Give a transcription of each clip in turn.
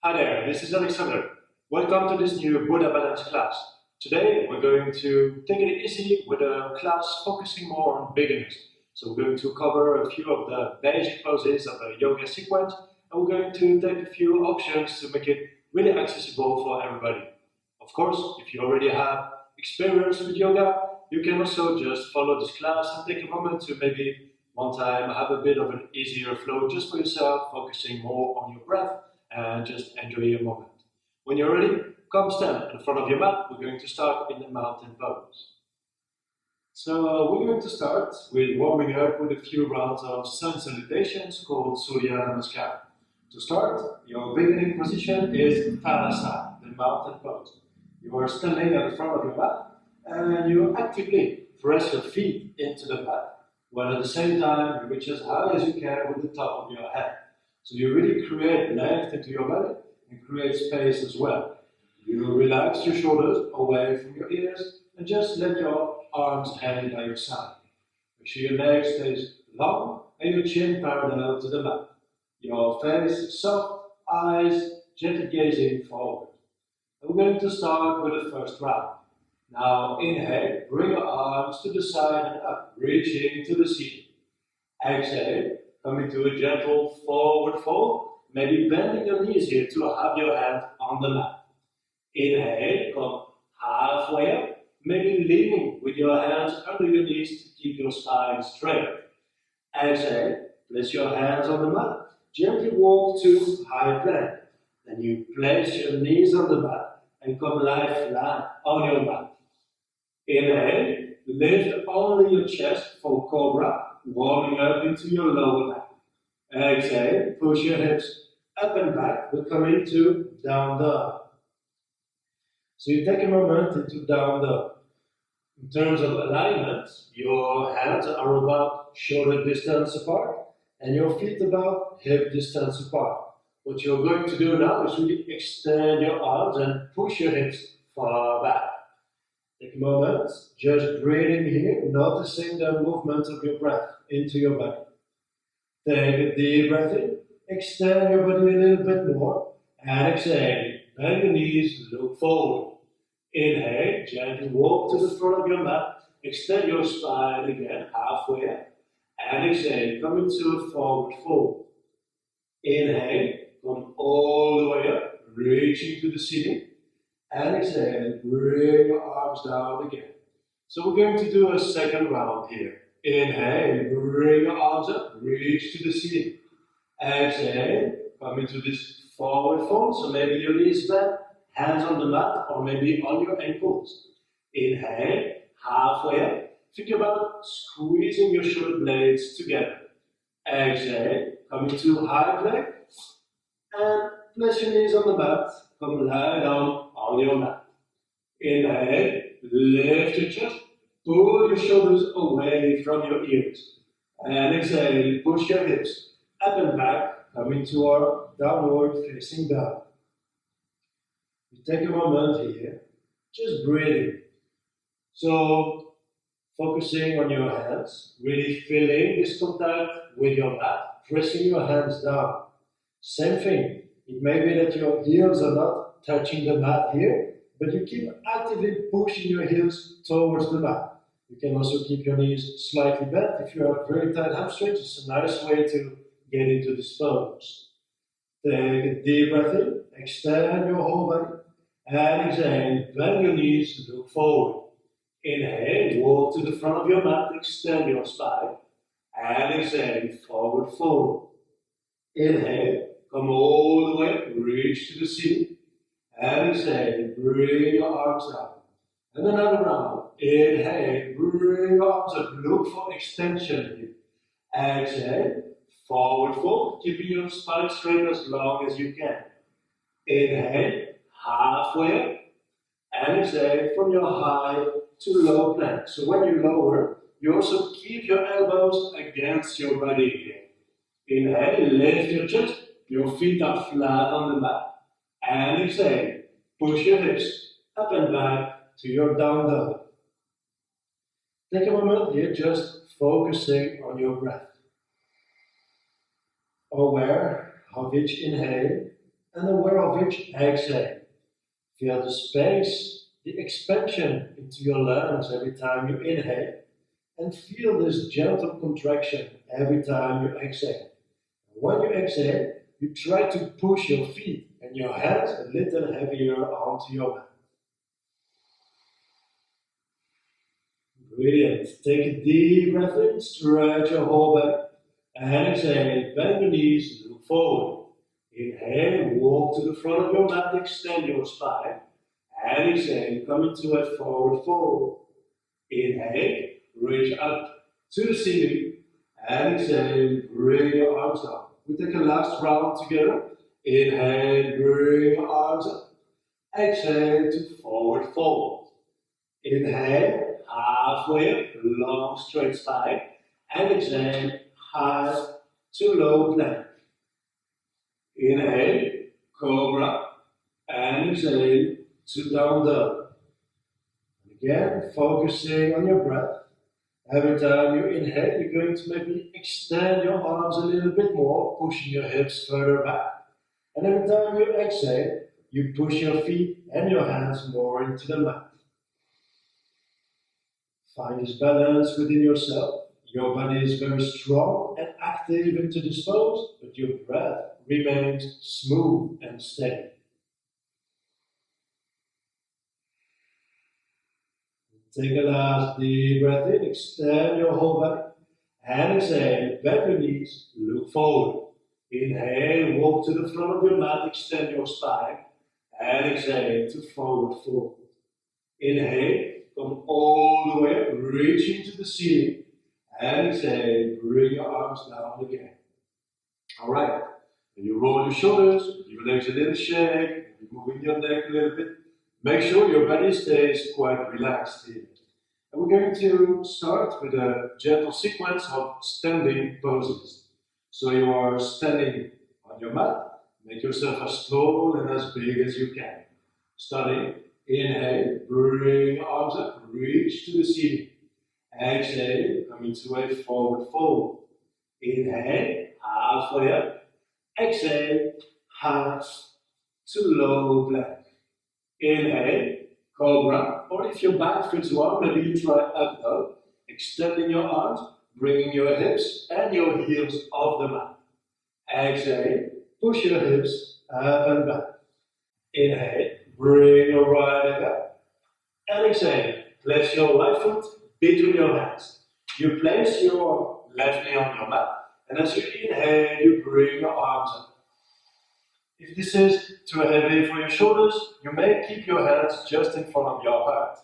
Hi there, this is Alexander. Welcome to this new Buddha Balance class. Today we're going to take it easy with a class focusing more on beginners. So we're going to cover a few of the basic poses of a yoga sequence, and we're going to take a few options to make it really accessible for everybody. Of course, if you already have experience with yoga, you can also just follow this class and take a moment to maybe one time have a bit of an easier flow just for yourself, focusing more on your breath and just enjoy your moment. When you're ready, come stand in front of your mat. We're going to start in the mountain pose. So we're going to start with warming up with a few rounds of sun salutations called Surya Namaskar. To start, your beginning position is Tadasana, the mountain pose. You are standing at the front of your mat and you actively press your feet into the mat, while at the same time you reach as high as you can with the top of your head. So you really create length into your body and create space as well. You relax your shoulders away from your ears and just let your arms hang by your side. Make sure your neck stays long and your chin parallel to the mat. Your face soft, eyes gently gazing forward. And we're going to start with the first round. Now inhale, bring your arms to the side and up, reaching to the ceiling. Exhale, come into a gentle forward fold, maybe bending your knees here to have your hand on the mat. Inhale, come halfway up, maybe leaning with your hands under your knees to keep your spine straight. Exhale, place your hands on the mat, gently walk to high plank. Then you place your knees on the mat and come lie flat on your mat. Inhale, lift only your chest for cobra, warming up into your lower back. Exhale, push your hips up and back. We'll come into down dog. So you take a moment into down dog. In terms of alignment, your hands are about shoulder distance apart and your feet about hip distance apart. What you're going to do now is really extend your arms and push your hips far back. Take a moment, just breathing here, noticing the movement of your breath into your body. Take a deep breath in, extend your body a little bit more, and exhale, bend your knees, look forward. Inhale, gently walk to the front of your mat, extend your spine again, halfway up, and exhale, come into a forward fold. Inhale, come all the way up, reaching to the ceiling. And exhale, bring your arms down again. So we're going to do a second round here. Inhale, bring your arms up, reach to the ceiling. Exhale, come into this forward fold. So maybe your knees bent, hands on the mat, or maybe on your ankles. Inhale, halfway up. Think about squeezing your shoulder blades together. Exhale, come into high plank. And place your knees on the mat. Come lie down on your mat. Inhale, lift your chest, pull your shoulders away from your ears. And exhale, push your hips up and back, come into our downward facing dog. You take a moment here, just breathing. So, focusing on your hands, really feeling this contact with your mat, pressing your hands down. Same thing. It may be that your heels are not touching the mat here, but you keep actively pushing your heels towards the mat. You can also keep your knees slightly bent. If you have very tight hamstrings, it's a nice way to get into this pose. Take a deep breath in, extend your whole body, and exhale, bend your knees, look forward. Inhale, walk to the front of your mat, extend your spine, and exhale, forward fold. Inhale, come all the way, reach to the ceiling. And exhale, bring your arms down. And another round. Inhale, bring your arms up. Look for extension here. Exhale, forward fold, keeping your spine straight as long as you can. Inhale, halfway up. And exhale from your high to low plank. So when you lower, you also keep your elbows against your body here. Inhale, lift your chest. Your feet are flat on the mat. And exhale, push your hips up and back to your down dog. Take a moment here, just focusing on your breath. Aware of each inhale and aware of each exhale. Feel the space, the expansion into your lungs every time you inhale, and feel this gentle contraction every time you exhale. When you exhale, you try to push your feet and your hands a little heavier onto your mat. Brilliant. Take a deep breath in, stretch your whole back, and exhale, bend your knees, look forward. Inhale, walk to the front of your mat, extend your spine, and exhale, come into a forward fold. Inhale, reach up to the ceiling, and exhale, bring your arms down. We take a last round together. Inhale, bring your arms up. Exhale to forward fold. Inhale, halfway up, long straight spine. And exhale, high to low plank. Inhale, cobra. And exhale to down dog. Again, focusing on your breath. Every time you inhale, you're going to maybe extend your arms a little bit more, pushing your hips further back. And every time you exhale, you push your feet and your hands more into the mat. Find this balance within yourself. Your body is very strong and active into this pose, but your breath remains smooth and steady. Take a last deep breath in, extend your whole body, and exhale, bend your knees, look forward. Inhale, walk to the front of your mat, extend your spine, and exhale to forward fold. Inhale, come all the way up, reaching to the ceiling, and exhale, bring your arms down again. Alright, and you roll your shoulders, give your legs a little shake, you're moving your neck a little bit. Make sure your body stays quite relaxed here. And we're going to start with a gentle sequence of standing poses. So you are standing on your mat, make yourself as tall and as big as you can. Starting, inhale, bring your arms up, reach to the ceiling. Exhale, come into a forward fold. Inhale, halfway up. Exhale, half to low plank. Inhale, cobra, or if your back feels warm, maybe you try up dog, extending your arms, bringing your hips and your heels off the mat. Exhale, push your hips up and back. Inhale, bring your right leg up, and exhale, place your right foot between your hands. You place your left knee on your mat, and as you inhale, you bring your arms up. If this is too heavy for your shoulders, you may keep your hands just in front of your heart.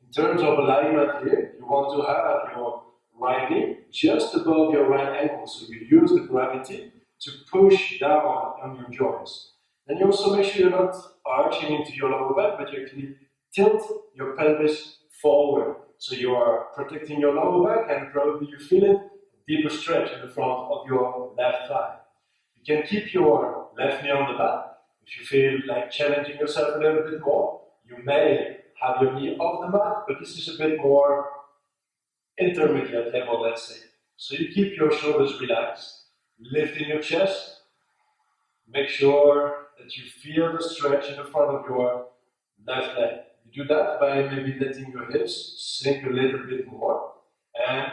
In terms of alignment here, you want to have your right knee just above your right ankle, so you use the gravity to push down on your joints. Then you also make sure you're not arching into your lower back, but you actually tilt your pelvis forward. So you are protecting your lower back, and probably you feel it, deeper stretch in the front of your left thigh. You can keep your left knee on the mat. If you feel like challenging yourself a little bit more, you may have your knee off the mat, but this is a bit more intermediate level, let's say. So you keep your shoulders relaxed, lifting your chest. Make sure that you feel the stretch in the front of your left leg. You do that by maybe letting your hips sink a little bit more and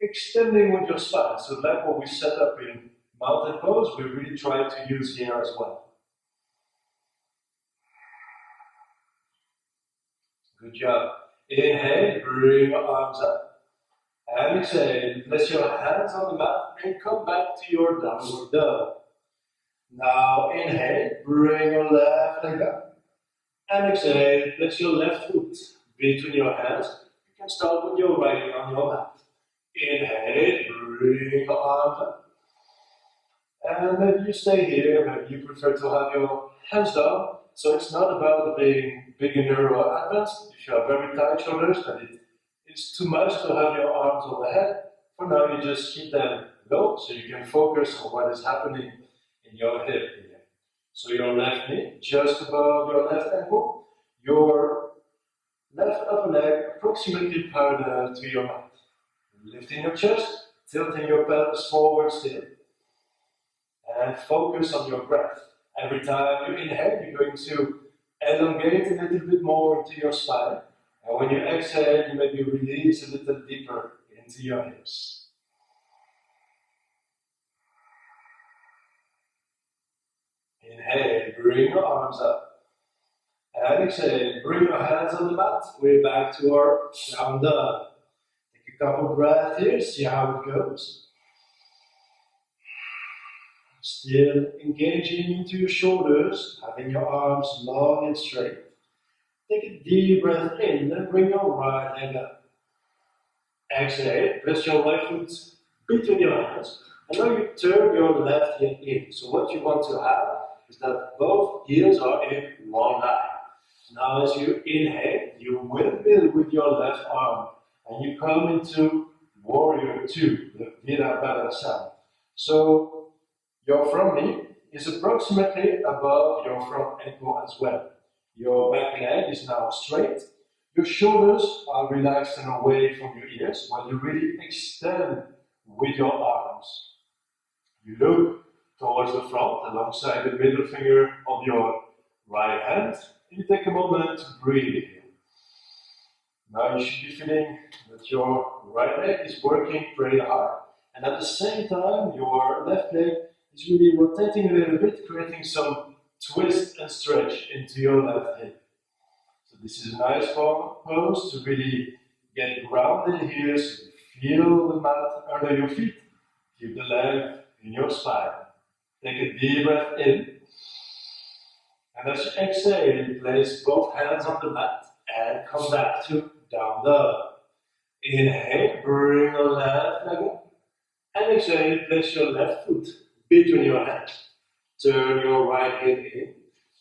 extending with your spine. So like what we set up in mountain pose, we really try to use here as well. Good job. Inhale, bring your arms up. And exhale, place your hands on the mat and come back to your downward dog. Now inhale, bring your left leg up. And exhale, place your left foot between your hands. You can start with your right knee on your mat. Inhale, bring your arms up. And maybe you stay here, maybe you prefer to have your hands down. So it's not about being beginner or advanced. If you have very tight shoulders, then it's too much to have your arms overhead. For now, you just keep them low so you can focus on what is happening in your hip here. So your left knee just above your left ankle, your left upper leg approximately parallel to your mat. Lifting your chest, tilting your pelvis forward still. And focus on your breath. Every time you inhale, you're going to elongate a little bit more into your spine. And when you exhale, you maybe release a little deeper into your hips. Inhale, bring your arms up. And exhale, bring your hands on the mat. We're back to our down dog. Take a couple breaths here, see how it goes. Still engaging into your shoulders, having your arms long and straight. Take a deep breath in and bring your right leg up. Exhale, press your right foot between your hands. And now you turn your left heel in. So what you want to have is that both heels are in one line. Now as you inhale, you windmill with your left arm and you come into Warrior 2, the Virabhadrasana. So your front knee is approximately above your front ankle as well. Your back leg is now straight. Your shoulders are relaxed and away from your ears while you really extend with your arms. You look towards the front alongside the middle finger of your right hand. You take a moment to breathe. Now you should be feeling that your right leg is working pretty hard, and at the same time your left leg is really rotating a little bit, creating some twist and stretch into your left hip. So this is a nice pose to really get grounded here, so you feel the mat under your feet. Keep the length in your spine. Take a deep breath in. And as you exhale, place both hands on the mat and come back to down dog. Inhale, bring your left leg up. And exhale, place your left foot between your hands. Turn your right hip in.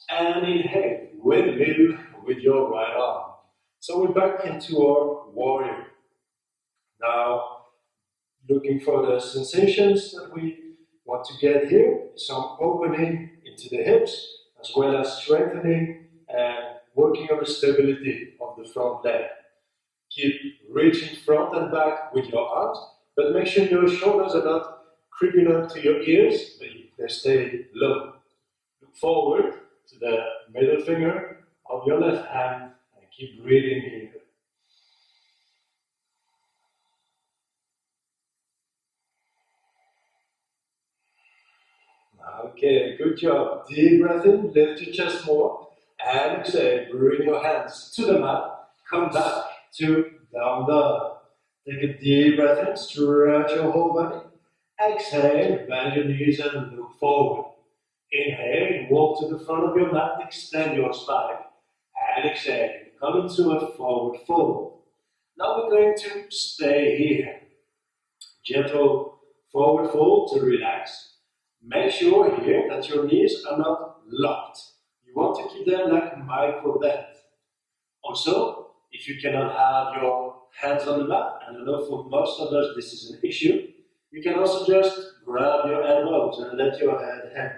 And inhale, windmill with your right arm. So we're back into our warrior. Now, looking for the sensations that we want to get here. Some opening into the hips, as well as strengthening and working on the stability of the front leg. Keep reaching front and back with your arms, but make sure your shoulders are not creeping up to your ears, but they stay low. Look forward to the middle finger of your left hand and keep breathing here. Okay, good job. Deep breath in, lift your chest more. And exhale, bring your hands to the mat. Come back to down dog. Take a deep breath in, stretch your whole body. Exhale, bend your knees and look forward. Inhale, walk to the front of your mat, extend your spine. And exhale, come into a forward fold. Now we're going to stay here. Gentle forward fold to relax. Make sure here that your knees are not locked. You want to keep them like micro bend. Also, if you cannot have your hands on the mat, and I know for most of us this is an issue, you can also just grab your elbows and let your head hang.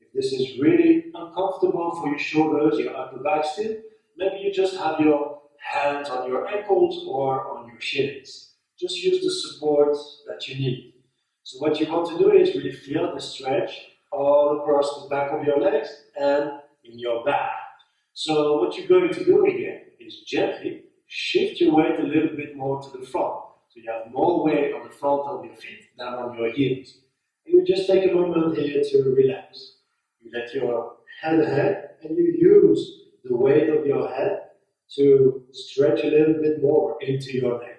If this is really uncomfortable for your shoulders, your upper back still, maybe you just have your hands on your ankles or on your shins. Just use the support that you need. So what you want to do is really feel the stretch all across the back of your legs and in your back. So what you're going to do here is gently shift your weight a little bit more to the front. So you have more weight on the front of your feet than on your heels. And you just take a moment here to relax. You let your head hang and you use the weight of your head to stretch a little bit more into your neck.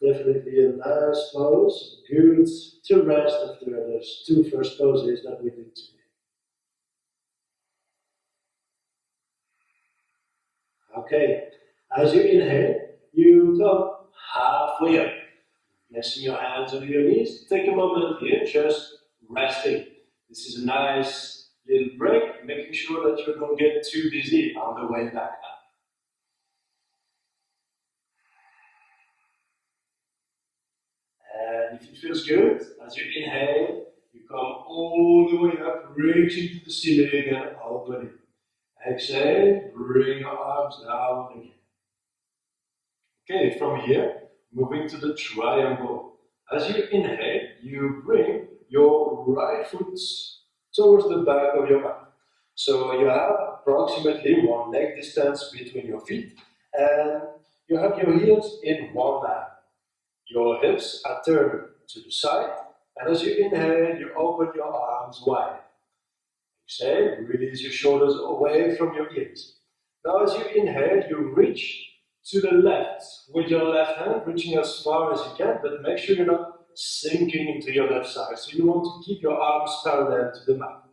Definitely a nice pose, good to rest after those two first poses that we did today. Okay, as you inhale, you come halfway up. Resting your hands on your knees, take a moment here, just resting. This is a nice little break, making sure that you don't get too dizzy on the way back up. And if it feels good, as you inhale, you come all the way up, reaching to the ceiling and opening. Exhale, bring your arms down again. Okay, from here, moving to the triangle. As you inhale, you bring your right foot towards the back of your mat. So you have approximately one leg distance between your feet, and you have your heels in one line. Your hips are turned to the side, and as you inhale, you open your arms wide. Exhale, release your shoulders away from your ears. Now as you inhale, you reach to the left with your left hand, reaching as far as you can, but make sure you're not sinking into your left side. So you want to keep your arms parallel to the mat.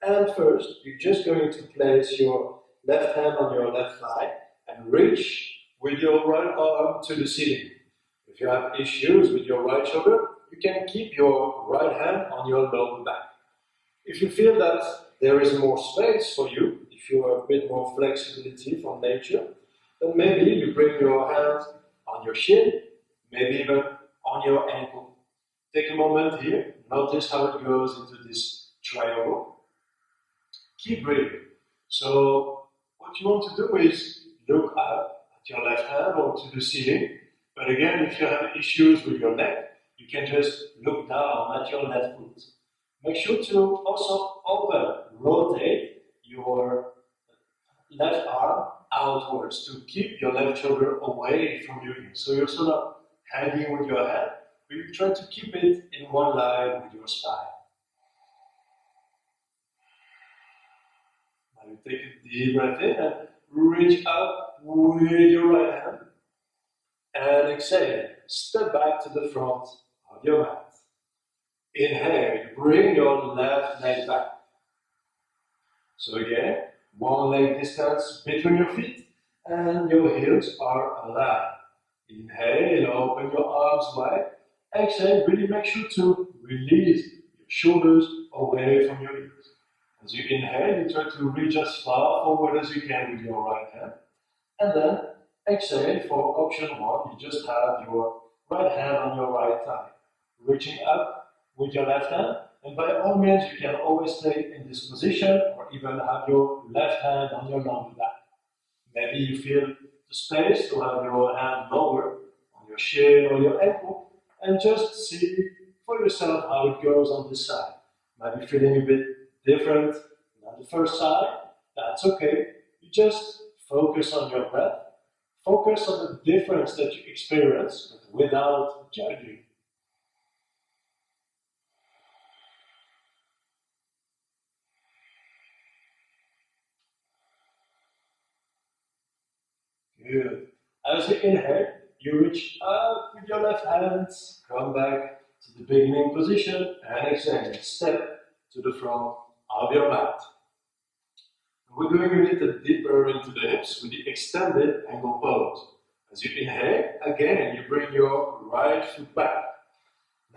And first, you're just going to place your left hand on your left thigh and reach with your right arm to the ceiling. If you have issues with your right shoulder, you can keep your right hand on your lower back. If you feel that there is more space for you, if you have a bit more flexibility from nature, then maybe you bring your hand on your shin, maybe even on your ankle. Take a moment here, notice how it goes into this triangle. Keep breathing. So what you want to do is look up at your left hand or to the ceiling. But again, if you have issues with your neck, you can just look down at your left foot. Make sure to also rotate your left arm outwards to keep your left shoulder away from your knee. So you're sort of hanging with your head, but you try to keep it in one line with your spine. Now you take a deep breath in and reach up with your right hand. And exhale, step back to the front of your mat. Inhale, bring your left leg back. So again, one leg distance between your feet and your heels are aligned. Inhale, open your arms wide. Exhale, really make sure to release your shoulders away from your ears. As you inhale, you try to reach as far forward as you can with your right hand. And then exhale for option one, you just have your right hand on your right thigh. Reaching up with your left hand, and by all means you can always stay in this position or even have your left hand on your lower back. Maybe you feel the space to have your hand lower on your shin or your ankle, and just see for yourself how it goes on this side. Maybe feeling a bit different than the first side, that's okay. You just focus on your breath, focus on the difference that you experience, but without judging. Good. As you inhale, you reach up with your left hand, come back to the beginning position, and exhale, step to the front of your mat. We're going a little deeper into the hips with the extended angle pose. As you inhale, again, you bring your right foot back.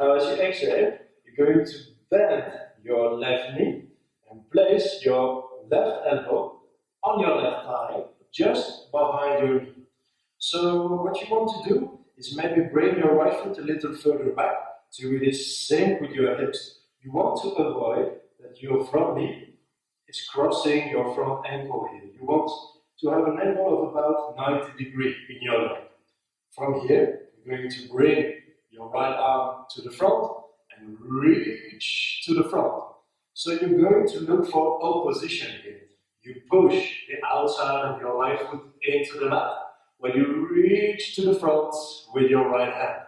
Now as you exhale, you're going to bend your left knee and place your left elbow on your left thigh, just behind your knee. So what you want to do is maybe bring your right foot a little further back to really sync with your hips. You want to avoid that your front knee is crossing your front ankle here. You want to have an angle of about 90 degrees in your leg. From here, you're going to bring your right arm to the front and reach to the front. So you're going to look for opposition here. You push the outside of your right foot into the mat when you reach to the front with your right hand.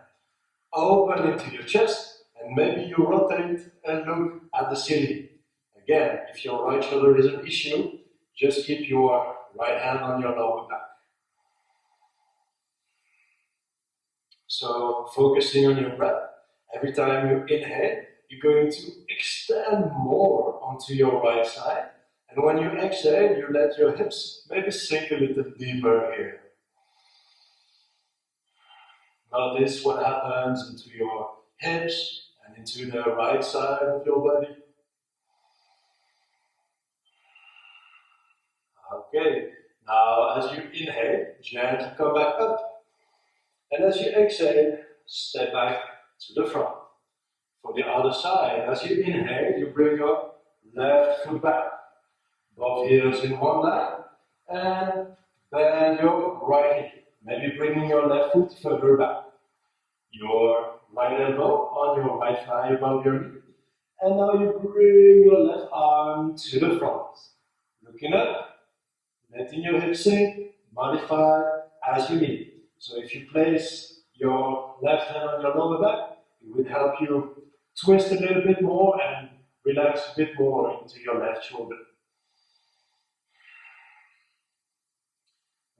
Open into your chest and maybe you rotate and look at the ceiling. Again, if your right shoulder is an issue, just keep your right hand on your lower back. So focusing on your breath, every time you inhale, you're going to extend more onto your right side. And when you exhale, you let your hips maybe sink a little deeper here. Notice what happens into your hips and into the right side of your body. Okay, now as you inhale, gently come back up. And as you exhale, step back to the front. For the other side, as you inhale, you bring your left foot back. Both heels in one line. And bend your right knee. Maybe bringing your left foot further back. Your right elbow on your right thigh above your knee. And now you bring your left arm to the front. Looking up, letting your hips sink, modify as you need. So if you place your left hand on your lower back, it would help you twist a little bit more and relax a bit more into your left shoulder.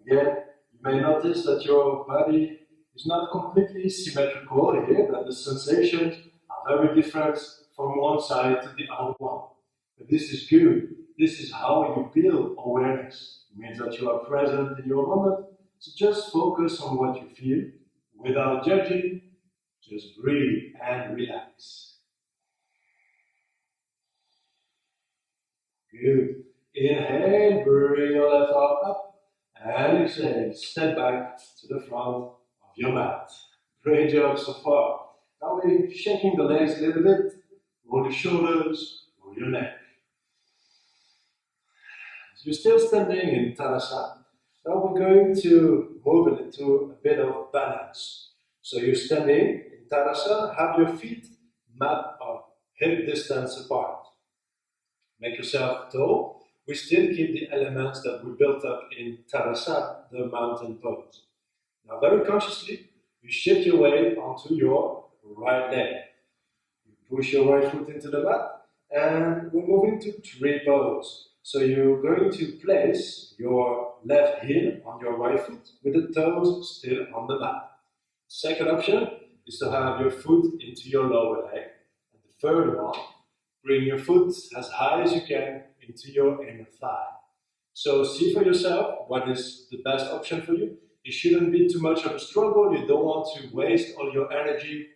Again, you may notice that your body is not completely symmetrical here, that the sensations are very different from one side to the other one. But this is good. This is how you build awareness. It means that you are present in your moment. So just focus on what you feel without judging. Just breathe and relax. Good. Inhale, bring your left arm up. And exhale, step back to the front of your mat. Great job so far. Now we're shaking the legs a little bit. Roll the shoulders, roll your neck. So you're still standing in Tadasana. Now we're going to move it into a bit of balance. So you're standing in Tadasana, have your feet mat or hip distance apart. Make yourself tall. We still keep the elements that we built up in Tadasana, the mountain pose. Now very consciously, you shift your weight onto your right leg. You push your right foot into the mat, and we're moving to tree pose. So you're going to place your left heel on your right foot with the toes still on the mat. Second option is to have your foot into your lower leg. And the third one, bring your foot as high as you can into your inner thigh. So see for yourself what is the best option for you. It shouldn't be too much of a struggle. You don't want to waste all your energy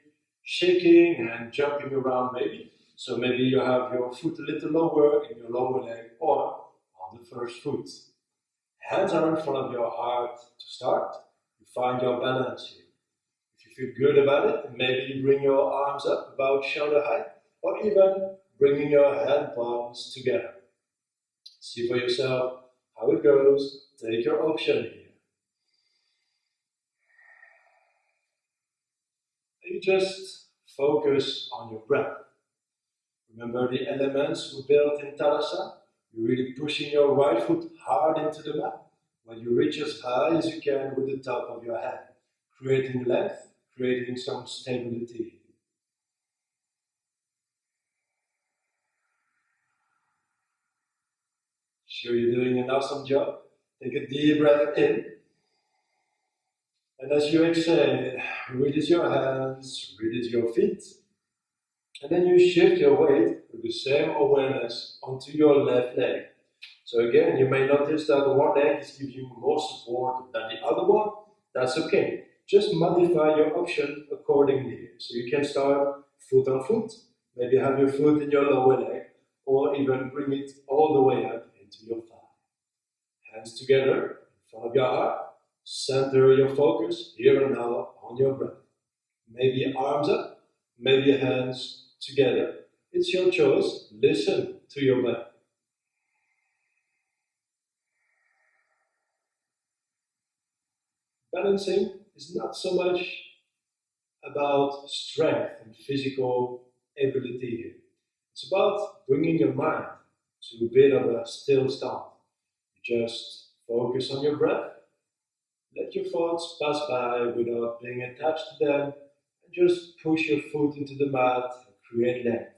shaking and jumping around maybe. So maybe you have your foot a little lower in your lower leg or on the first foot. Hands are in front of your heart to start. You find your balance here. If you feel good about it, maybe you bring your arms up about shoulder height or even bringing your hand palms together. See for yourself how it goes. Take your option here. You just focus on your breath. Remember the elements we built in Tadasana? You're really pushing your right foot hard into the mat when you reach as high as you can with the top of your head, creating length, creating some stability. Sure, you're doing an awesome job. Take a deep breath in. And as you exhale, release your hands, release your feet. And then you shift your weight with the same awareness onto your left leg. So again, you may notice that one leg is giving you more support than the other one. That's okay. Just modify your option accordingly. So you can start foot on foot. Maybe have your foot in your lower leg, or even bring it all the way up into your thigh. Hands together in front of your heart. Center your focus here and now on your breath. Maybe arms up, maybe hands together. It's your choice. Listen to your breath. Balancing is not so much about strength and physical ability here. It's about bringing your mind to a bit of a still stand. You just focus on your breath. Let your thoughts pass by without being attached to them, and just push your foot into the mat and create length.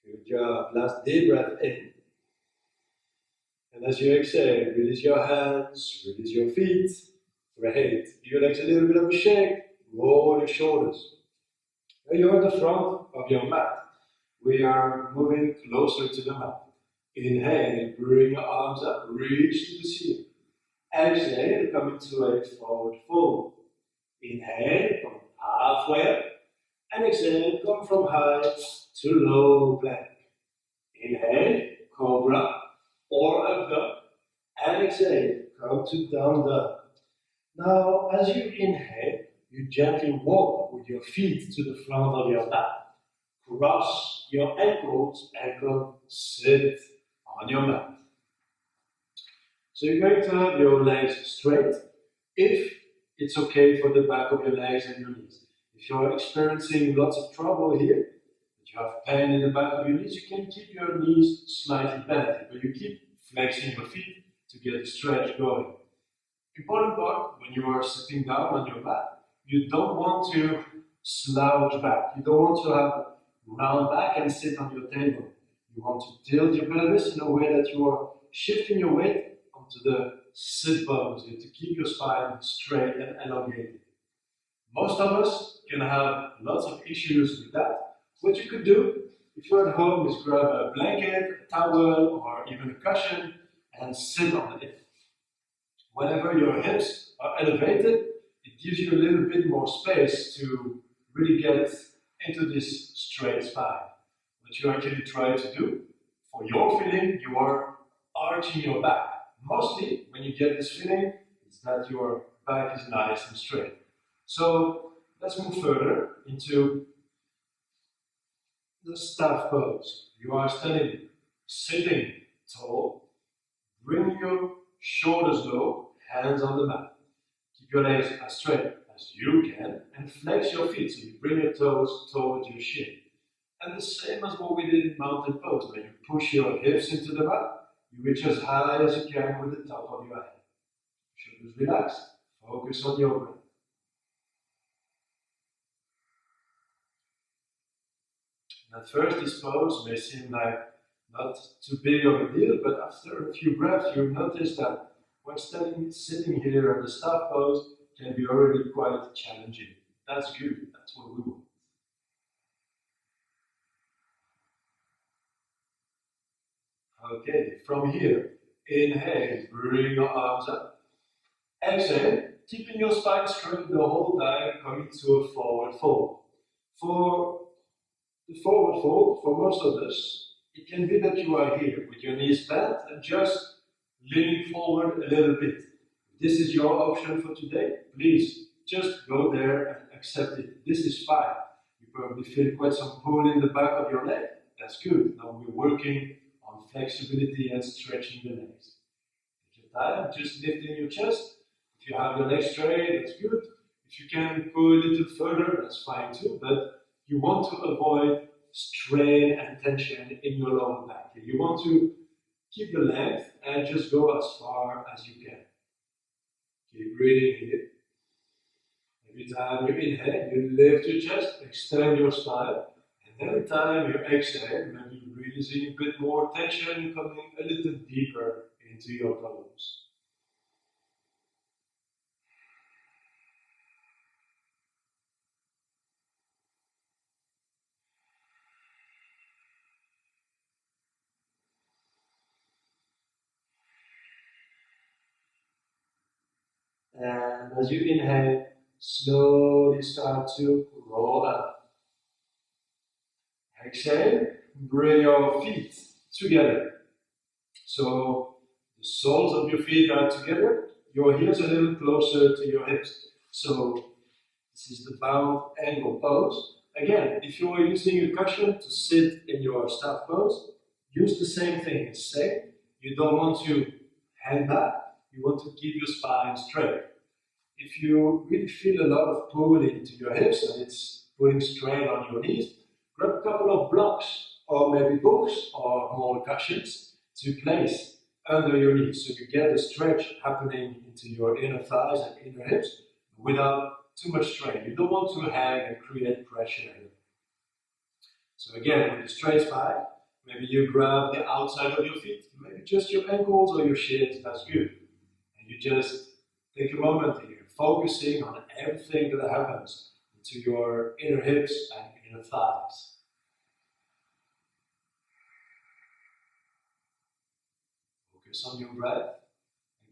Good job. Last deep breath in. And as you exhale, release your hands, release your feet. Great. Give your legs a little bit of a shake. Roll your shoulders. Now you're at the front of your mat. We are moving closer to the mat. Inhale, bring your arms up, reach to the ceiling. Exhale, come into a forward fold. Inhale, come halfway up. And exhale, come from high to low plank. Inhale, cobra or up dog. And exhale, come to down dog. Now, as you inhale, you gently walk with your feet to the front of your mat. Cross your ankles and come sit on your mat. So you're going to have your legs straight, if it's okay for the back of your legs and your knees. If you're experiencing lots of trouble here, if you have pain in the back of your knees, you can keep your knees slightly bent, but you keep flexing your feet to get the stretch going. Important part, when you are sitting down on your mat, you don't want to slouch back. You don't want to have a round back and sit on your table. You want to tilt your pelvis in a way that you are shifting your weight onto the sit bones to keep your spine straight and elongated. Most of us can have lots of issues with that. What you could do, if you're at home, is grab a blanket, a towel, or even a cushion and sit on it. Whenever your hips are elevated, it gives you a little bit more space to really get into this straight spine. What you actually try to do, for your feeling, you are arching your back. Mostly, when you get this feeling, it's that your back is nice and straight. So, let's move further into the staff pose. You are standing, sitting tall, bring your shoulders low, hands on the mat. Keep your legs as straight as you can and flex your feet so you bring your toes towards your shin. And the same as what we did in mountain pose, when you push your hips into the mat, you reach as high as you can with the top of your head. Shoulders relaxed, focus on your breath. And at first this pose may seem like not too big of a deal, but after a few breaths you'll notice that when sitting here in the staff pose can be already quite challenging. That's good, that's what we want. Okay, from here, inhale, bring your arms up. Exhale, keeping your spine straight the whole time, coming to a forward fold. For the forward fold, for most of us, it can be that you are here with your knees bent and just leaning forward a little bit. If this is your option for today, please just go there and accept it. This is fine. You probably feel quite some pull in the back of your leg. That's good. Now we're working on flexibility and stretching the legs. Take your time, just lifting your chest. If you have your legs straight, that's good. If you can go a little further, that's fine too. But you want to avoid strain and tension in your lower back. You want to keep the length and just go as far as you can. Keep breathing here. Every time you inhale, you lift your chest, extend your spine. And every time you exhale, maybe releasing a bit more tension, coming a little deeper into your pelvis. And as you inhale, slowly start to roll up. Exhale, bring your feet together. So the soles of your feet are together, your heels a little closer to your hips. So this is the bound angle pose. Again, if you are using a cushion to sit in your staff pose, use the same thing. It's safe. You don't want to hang back. You want to keep your spine straight. If you really feel a lot of pull into your hips and it's putting strain on your knees, grab a couple of blocks or maybe books or more cushions to place under your knees so you get the stretch happening into your inner thighs and inner hips without too much strain. You don't want to hang and create pressure here. So again, with the straight spine, maybe you grab the outside of your feet, maybe just your ankles or your shins, that's good. And you just take a moment here, focusing on everything that happens into your inner hips and inner thighs. Focus on your breath.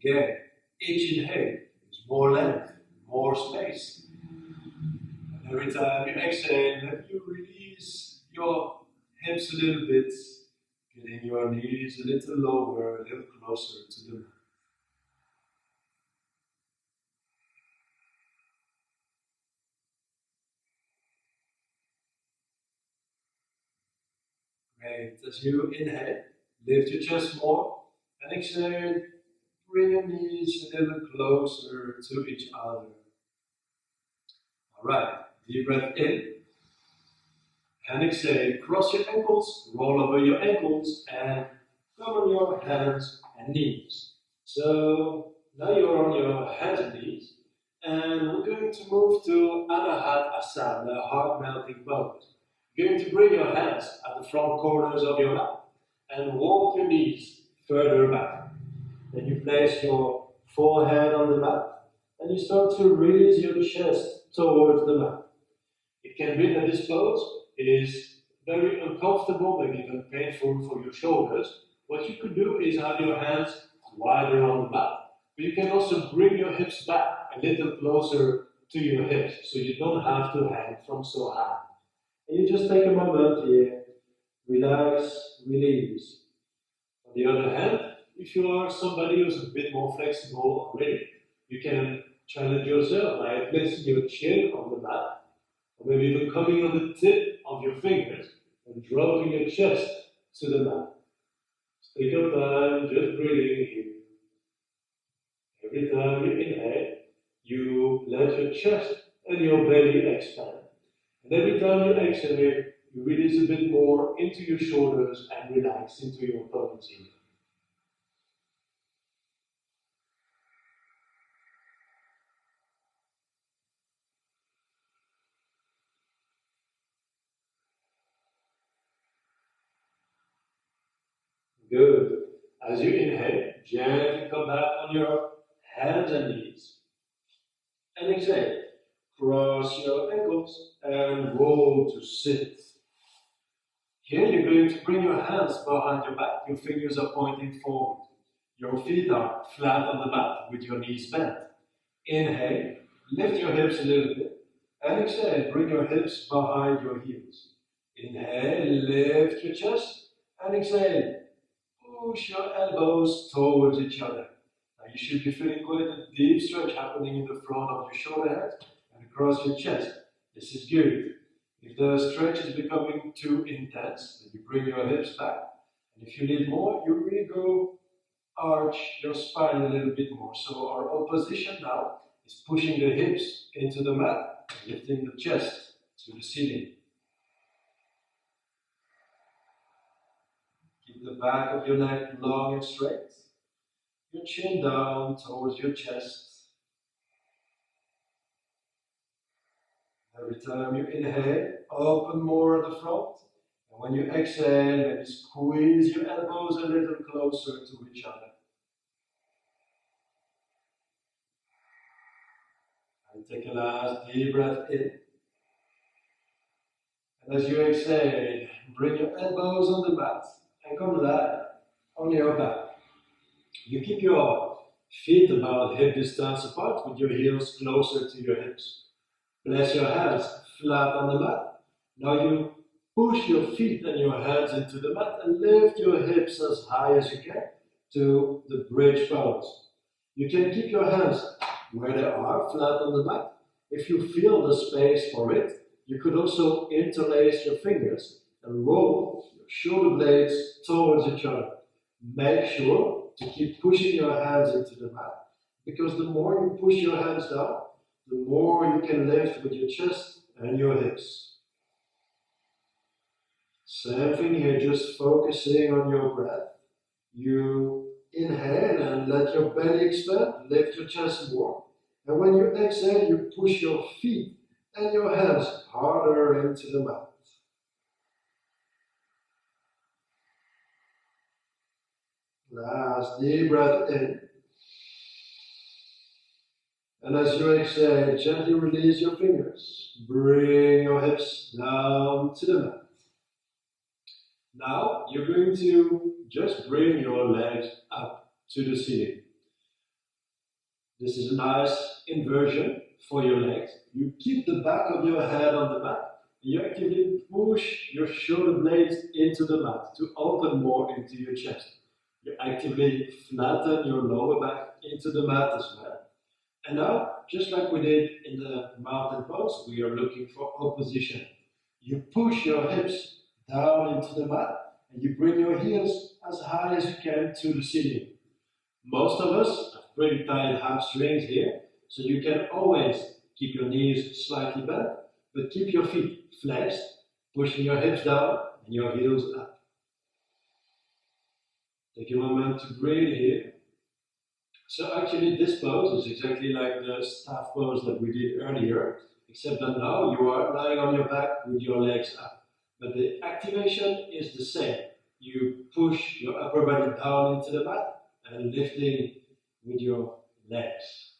Again, each inhale is more length, more space. And every time you exhale, let you release your hips a little bit, getting your knees a little lower, a little closer to the mat. Great. As you inhale, lift your chest more, and exhale, bring your knees a little closer to each other. Alright, Deep breath in. And exhale, cross your ankles, roll over your ankles, and come on your hands and knees. So now you're on your hands and knees, and we're going to move to Anahat Asana, heart melting pose. You're going to bring your hands at the front corners of your mat and walk your knees further back. Then you place your forehead on the mat and you start to release your chest towards the mat. It can be that this pose is very uncomfortable, maybe even painful for your shoulders. What you could do is have your hands wider on the mat, but you can also bring your hips back a little closer to your hips, so you don't have to hang from so high. And you just take a moment here, relax, release. On the other hand, if you are somebody who's a bit more flexible already, you can challenge yourself by placing your chin on the mat, or maybe even coming on the tip of your fingers and dropping your chest to the mat. So take your time, just breathing here. Every time you inhale, you let your chest and your belly expand. And every time you exhale, you release a bit more into your shoulders and relax into your pelvis here. Good. As you inhale, gently come back on your hands and knees. And exhale. Cross your ankles and roll to sit. Here you're going to bring your hands behind your back. Your fingers are pointing forward. Your feet are flat on the mat with your knees bent. Inhale, lift your hips a little bit. And exhale, bring your hips behind your heels. Inhale, lift your chest. And exhale, push your elbows towards each other. Now you should be feeling quite a deep stretch happening in the front of your shoulder head and across your chest. This is good. If the stretch is becoming too intense, then you bring your hips back. And if you need more, you really go arch your spine a little bit more. So our opposition now is pushing the hips into the mat, lifting the chest to the ceiling. Keep the back of your neck long and straight. Your chin down towards your chest. Every time you inhale, open more at the front. And when you exhale, maybe squeeze your elbows a little closer to each other. And take a last deep breath in. And as you exhale, bring your elbows on the mat and come lie on your back. You keep your feet about hip distance apart with your heels closer to your hips. Place your hands flat on the mat. Now you push your feet and your hands into the mat and lift your hips as high as you can to the bridge pose. You can keep your hands where they are, flat on the mat. If you feel the space for it, you could also interlace your fingers and roll your shoulder blades towards each other. Make sure to keep pushing your hands into the mat, because the more you push your hands down, the more you can lift with your chest and your hips. Same thing here, just focusing on your breath. You inhale and let your belly expand, lift your chest more. And when you exhale, you push your feet and your hands harder into the mat. Last deep breath in. And as you exhale, gently release your fingers. Bring your hips down to the mat. Now you're going to just bring your legs up to the ceiling. This is a nice inversion for your legs. You keep the back of your head on the mat. You actively push your shoulder blades into the mat to open more into your chest. You actively flatten your lower back into the mat as well. And now, just like we did in the mountain pose, we are looking for opposition. You push your hips down into the mat and you bring your heels as high as you can to the ceiling. Most of us have pretty tight hamstrings here, so you can always keep your knees slightly bent, but keep your feet flexed, pushing your hips down and your heels up. Take a moment to breathe here. So actually this pose is exactly like the staff pose that we did earlier, except that now you are lying on your back with your legs up. But the activation is the same. You push your upper body down into the mat and lifting with your legs.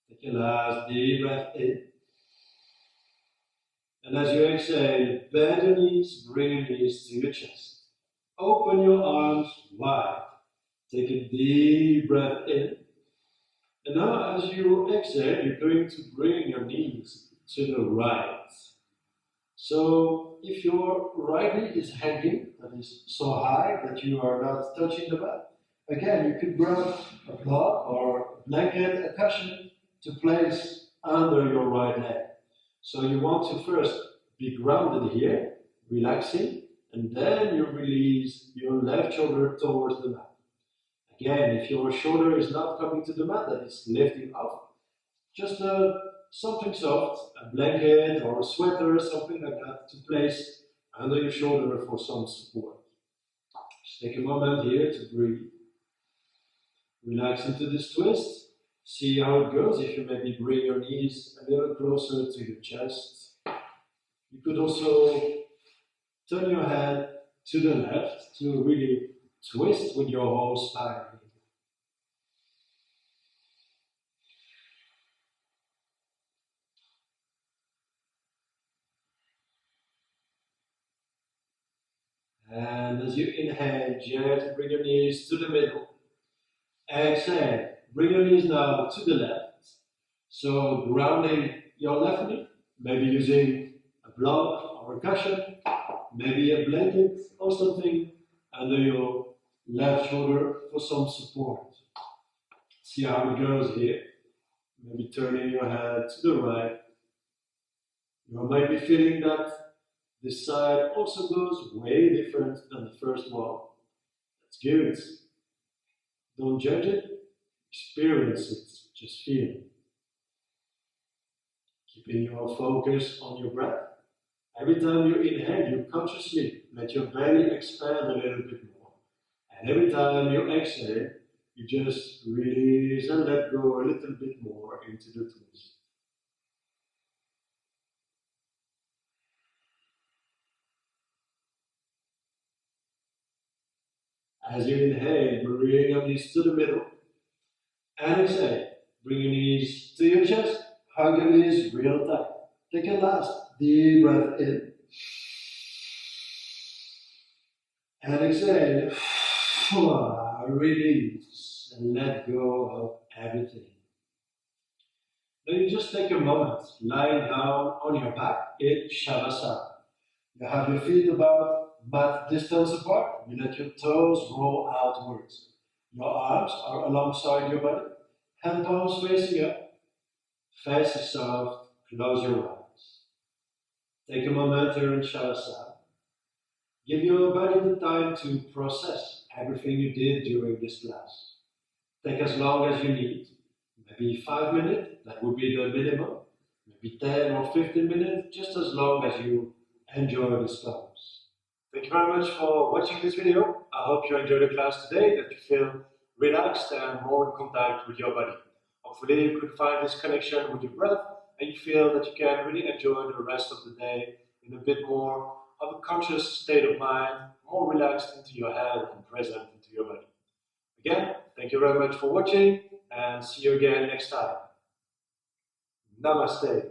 Take a last deep breath in. And as you exhale, bend your knees, bring your knees to your chest. Open your arms wide. Take a deep breath in. And now as you exhale, you're going to bring your knees to the right. So if your right knee is hanging, that is so high that you are not touching the mat, again, you could grab a block or a blanket, a cushion to place under your right leg. So you want to first be grounded here, relaxing, and then you release your left shoulder towards the mat. Again, if your shoulder is not coming to the mat, that is lifting up, just something soft, a blanket or a sweater, something like that, to place under your shoulder for some support. Just take a moment here to breathe. Relax into this twist. See how it goes. If you maybe bring your knees a little closer to your chest. You could also turn your head to the left to really twist with your whole spine. And as you inhale, gently bring your knees to the middle. Exhale, bring your knees now to the left. So grounding your left knee, maybe using a block or a cushion, maybe a blanket or something under your left shoulder for some support. See how it goes here. Maybe turning your head to the right. You might be feeling that this side also goes way different than the first one. That's good. Don't judge it, experience it, just feel it. Keeping your focus on your breath. Every time you inhale, you consciously let your belly expand a little bit more. And every time you exhale, you just release and let go a little bit more into the twist. As you inhale, bring your knees to the middle. And exhale, bring your knees to your chest. Hug your knees real tight. Take a last deep breath in. And exhale. Release and let go of everything. Then you just take a moment, lying down on your back in Shavasana. You have your feet about mat distance apart. You let your toes roll outwards. Your arms are alongside your body. Hand palms facing up. Face is soft. Close your eyes. Take a moment here in Shavasana. Give your body the time to process everything you did during this class. Take as long as you need. Maybe 5 minutes, that would be the minimum. Maybe 10 or 15 minutes, just as long as you enjoy this class. Thank you very much for watching this video. I hope you enjoyed the class today, that you feel relaxed and more in contact with your body. Hopefully you could find this connection with your breath and you feel that you can really enjoy the rest of the day in a bit more of a conscious state of mind, more relaxed into your head and present into your body. Again, thank you very much for watching and see you again next time. Namaste.